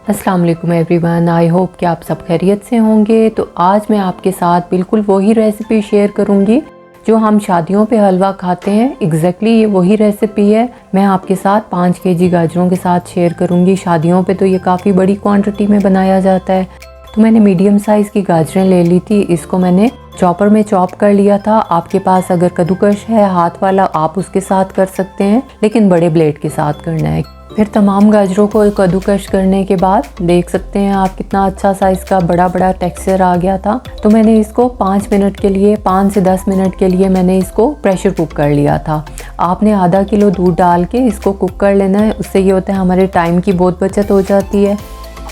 अस्सलाम वालेकुम everyone, I hope कि आप सब खैरियत से होंगे। तो आज मैं आपके साथ बिल्कुल वही रेसिपी शेयर करूंगी जो हम शादियों पे हलवा खाते हैं। एग्जैक्टली ये वही रेसिपी है। मैं आपके साथ 5 केजी गाजरों के साथ शेयर करूंगी। शादियों पे तो ये काफ़ी बड़ी क्वांटिटी में बनाया जाता है। तो मैंने मीडियम साइज़ की गाजरें ले ली थी। इसको मैंने चॉपर में चॉप कर लिया था। आपके पास अगर कद्दूकश है हाथ वाला, आप उसके साथ कर सकते हैं, लेकिन बड़े ब्लेड के साथ करना है। फिर तमाम गाजरों को कद्दूकश करने के बाद देख सकते हैं आप कितना अच्छा सा इसका बड़ा बड़ा टेक्सचर आ गया था। तो मैंने इसको 5 मिनट के लिए 5 से 10 मिनट के लिए मैंने इसको प्रेशर कुक कर लिया था। आपने आधा किलो दूध डाल के इसको कुक कर लेना है। उससे ये होता है हमारे टाइम की बहुत बचत हो जाती है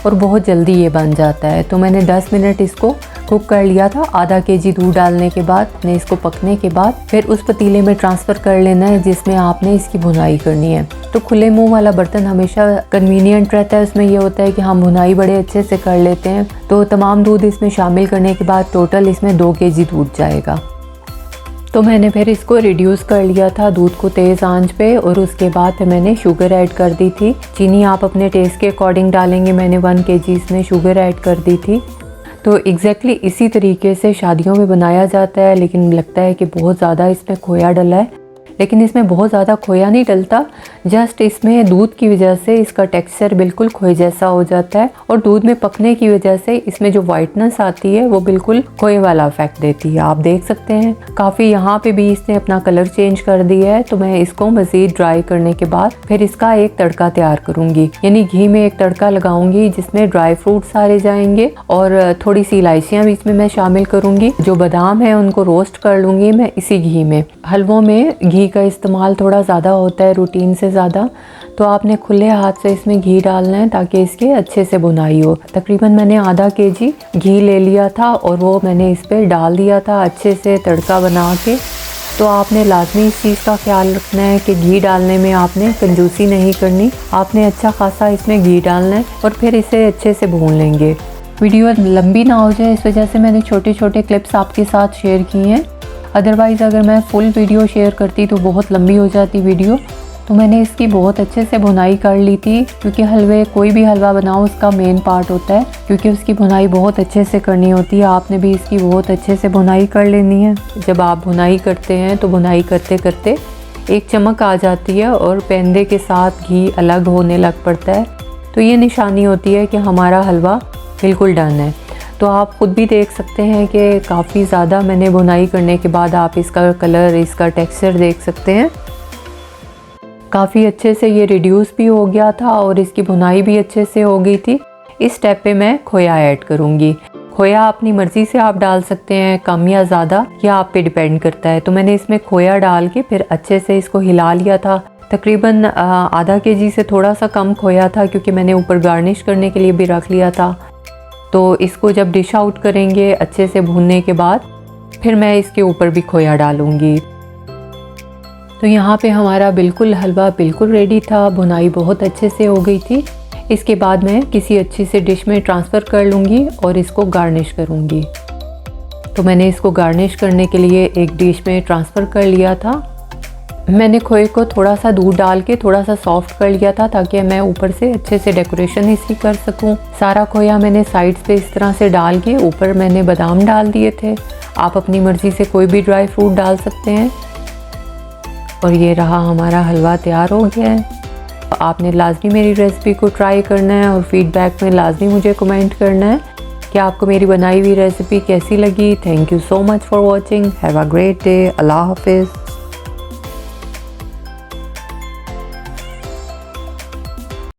और बहुत जल्दी ये बन जाता है। तो मैंने 10 मिनट इसको कुक कर लिया था। आधा केजी दूध डालने के बाद ने इसको पकने के बाद फिर उस पतीले में ट्रांसफ़र कर लेना है जिसमें आपने इसकी भुनाई करनी है। तो खुले मुंह वाला बर्तन हमेशा कन्वीनियंट रहता है। उसमें ये होता है कि हम भुनाई बड़े अच्छे से कर लेते हैं। तो तमाम दूध इसमें शामिल करने के बाद टोटल इसमें 2 केजी दूध जाएगा। तो मैंने फिर इसको रिड्यूस कर लिया था दूध को तेज़ आंच पे, और उसके बाद फिर मैंने शुगर ऐड कर दी थी। चीनी आप अपने टेस्ट के अकॉर्डिंग डालेंगे। मैंने 1 केजी इसमें शुगर ऐड कर दी थी। तो एग्जैक्टली इसी तरीके से शादियों में बनाया जाता है, लेकिन लगता है कि बहुत ज़्यादा इसमें खोया डला है, लेकिन इसमें बहुत ज़्यादा खोया नहीं डलता। जस्ट इसमें दूध की वजह से इसका टेक्सचर बिल्कुल खोए जैसा हो जाता है, और दूध में पकने की वजह से इसमें जो वाइटनेस आती है वो बिल्कुल खोए वाला इफेक्ट देती है। आप देख सकते हैं काफ़ी यहाँ पे भी इसने अपना कलर चेंज कर दिया है। तो मैं इसको मज़ीद ड्राई करने के बाद फिर इसका एक तड़का तैयार करूँगी, यानी घी में एक तड़का लगाऊंगी जिसमें ड्राई फ्रूट सारे जाएंगे और थोड़ी सी इलायचियाँ भी इसमें मैं शामिल करूँगी। जो बादाम है उनको रोस्ट कर लूँगी मैं इसी घी में। हलवों में घी का इस्तेमाल थोड़ा ज़्यादा होता है रूटीन से ज़्यादा, तो आपने खुले हाथ से इसमें घी डालना है ताकि इसके अच्छे से बुनाई हो। तकरीबन मैंने आधा केजी घी ले लिया था और वो मैंने इस पर डाल दिया था अच्छे से तड़का बना के। तो आपने लाजमी इस चीज़ का ख्याल रखना है कि घी डालने में आपने कंजूसी नहीं करनी। आपने अच्छा खासा इसमें घी डालना है और फिर इसे अच्छे से भून लेंगे। वीडियो लंबी ना हो जाए इस वजह से मैंने छोटे छोटे क्लिप्स आपके साथ शेयर किए हैं। अदरवाइज़ अगर मैं फुल वीडियो शेयर करती तो बहुत लंबी हो जाती वीडियो। तो मैंने इसकी बहुत अच्छे से भुनाई कर ली थी, क्योंकि हलवे कोई भी हलवा बनाओ उसका मेन पार्ट होता है, क्योंकि उसकी भुनाई बहुत अच्छे से करनी होती है। आपने भी इसकी बहुत अच्छे से भुनाई कर लेनी है। जब आप भुनाई करते हैं तो भुनाई करते करते एक चमक आ जाती है और पेंदे के साथ घी अलग होने लग पड़ता है। तो ये निशानी होती है कि हमारा हलवा बिल्कुल डन है। तो आप ख़ुद भी देख सकते हैं कि काफ़ी ज़्यादा मैंने भुनाई करने के बाद आप इसका कलर, इसका टेक्सचर देख सकते हैं। काफ़ी अच्छे से ये रिड्यूस भी हो गया था और इसकी भुनाई भी अच्छे से हो गई थी। इस स्टेप पे मैं खोया ऐड करूँगी। खोया अपनी मर्ज़ी से आप डाल सकते हैं, कम या ज़्यादा, या आप पे डिपेंड करता है। तो मैंने इसमें खोया डाल के फिर अच्छे से इसको हिला लिया था। तकरीबन आधा केजी से थोड़ा सा कम खोया था, क्योंकि मैंने ऊपर गार्निश करने के लिए भी रख लिया था। तो इसको जब डिश आउट करेंगे अच्छे से भूनने के बाद फिर मैं इसके ऊपर भी खोया डालूँगी। तो यहाँ पे हमारा बिल्कुल हलवा बिल्कुल रेडी था। भुनाई बहुत अच्छे से हो गई थी। इसके बाद मैं किसी अच्छी से डिश में ट्रांसफ़र कर लूँगी और इसको गार्निश करूँगी। तो मैंने इसको गार्निश करने के लिए एक डिश में ट्रांसफ़र कर लिया था। मैंने खोए को थोड़ा सा दूध डाल के थोड़ा सा सॉफ्ट कर लिया था ताकि मैं ऊपर से अच्छे से डेकोरेशन इसकी कर सकूं। सारा खोया मैंने साइड्स पे इस तरह से डाल के ऊपर मैंने बादाम डाल दिए थे। आप अपनी मर्ज़ी से कोई भी ड्राई फ्रूट डाल सकते हैं। और ये रहा हमारा हलवा तैयार हो गया है। आपने लाजमी मेरी रेसिपी को ट्राई करना है और फीडबैक में लाजमी मुझे कमेंट करना है कि आपको मेरी बनाई हुई रेसिपी कैसी लगी। Thank you so much for watching. Have a great day. अल्लाह हाफिज़।